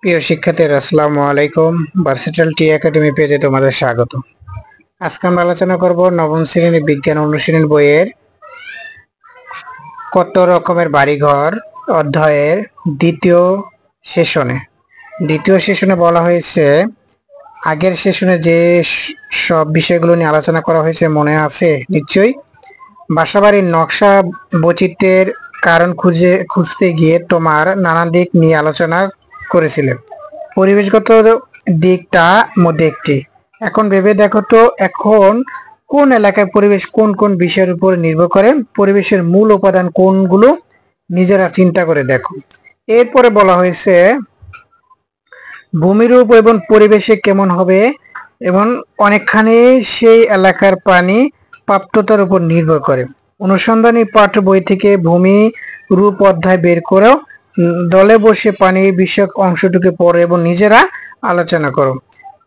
প্রিয় শিক্ষার্থীরা, আসসালামু আলাইকুম। ভার্সেটাইল টি একাডেমি পেজে তোমাদের স্বাগত। আজকে আমরা আলোচনা করব নবম শ্রেণীর বিজ্ঞান অনুশীলনী বইয়ের কত রকমের বাড়িঘর অধ্যায়ের দ্বিতীয় সেশনে বলা হয়েছে, আগের সেশনে যে সব বিষয়গুলো নিয়ে আলোচনা করা হয়েছে মনে আছে নিশ্চয়ই। বাসাবাড়ির নকশা বৈচিত্র্যের কারণ খুঁজতে গিয়ে তোমার নানান দিক নিয়ে আলোচনা করেছিলে। পরিবেশগত দিকটা মধ্যে একটি। এখন ভেবে দেখো তো, এখন কোন এলাকায় পরিবেশ কোন কোন বিষয়ের উপর নির্ভর করে, পরিবেশের মূল উপাদান কোনগুলো নিজেরা চিন্তা করে দেখো। এরপরে বলা হয়েছে ভূমিরূপ এবং পরিবেশে কেমন হবে এবং অনেকখানি সেই এলাকার পানি প্রাপ্যতার উপর নির্ভর করে। অনুসন্ধানী পাঠ্য বই থেকে ভূমি রূপ অধ্যায় বের করেও দলে বসে পানি বিষয়ক অংশটুকু পড়ো এবং নিজেরা আলোচনা করো।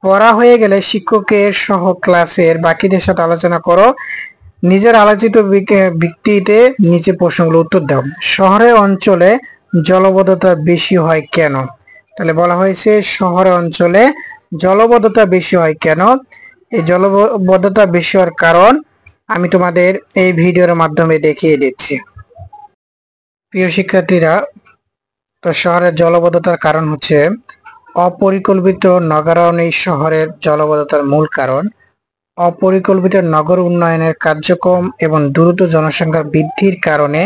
পড়া হয়ে গেলে শিক্ষকের সহ ক্লাসের বাকিদের সাথে আলোচনা করো। নিজের আলোচিত ভিত্তিতে নিচে প্রশ্নগুলো উত্তর দাও। শহরের অঞ্চলে জলবদ্ধতা বেশি হয় কেন? তাহলে বলা হয়েছে শহরের অঞ্চলে জলবদ্ধতা বেশি হয় কেন। এই জলবদ্ধতা বেশি হওয়ার কারণ আমি তোমাদের এই ভিডিওর মাধ্যমে দেখিয়ে দিচ্ছি। প্রিয় শিক্ষার্থীরা, তো শহরের জলবদ্ধতার কারণ হচ্ছে অপরিকল্পিত নগরায়নই শহরের জলবদ্ধতার মূল কারণ। অপরিকল্পিত নগর উন্নয়নের কার্যক্রম এবং দ্রুত জনসংখ্যার বৃদ্ধির কারণে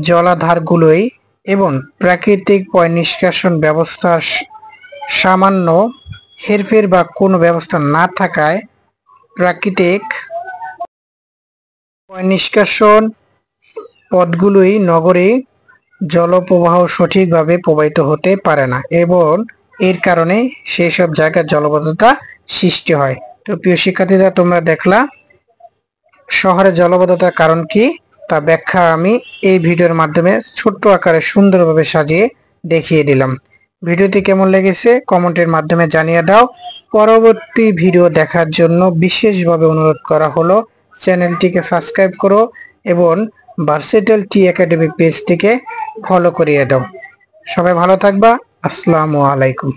জলাধারগুলোই এবং প্রাকৃতিক পয়ঃনিষ্কাশন ব্যবস্থার সামান্য হেরফের বা কোনো ব্যবস্থা না থাকায় প্রাকৃতিক পয়ঃনিষ্কাশন পথগুলোই নগরে জলপ্রবাহ সঠিকভাবে প্রবাহিত হতে পারে না এবং এর কারণে সেই সব জায়গায় জলবদ্ধতা সৃষ্টি হয়। তো প্রিয় শিক্ষার্থীরা, তোমরা দেখলা শহরে জলবদ্ধতার কারণ কি তা ব্যাখ্যা আমি এই ভিডিওর মাধ্যমে ছোট্ট আকারে সুন্দরভাবে সাজিয়ে দেখিয়ে দিলাম। ভিডিওটি কেমন লেগেছে কমেন্টের মাধ্যমে জানিয়ে দাও। পরবর্তী ভিডিও দেখার জন্য বিশেষভাবে অনুরোধ করা হলো, চ্যানেলটিকে সাবস্ক্রাইব করো এবং ভার্সেটাইল টি একাডেমি পেজটিকে ফলো করিয়ে দাও। সবাই ভালো থাকবা। আসসালামু আলাইকুম।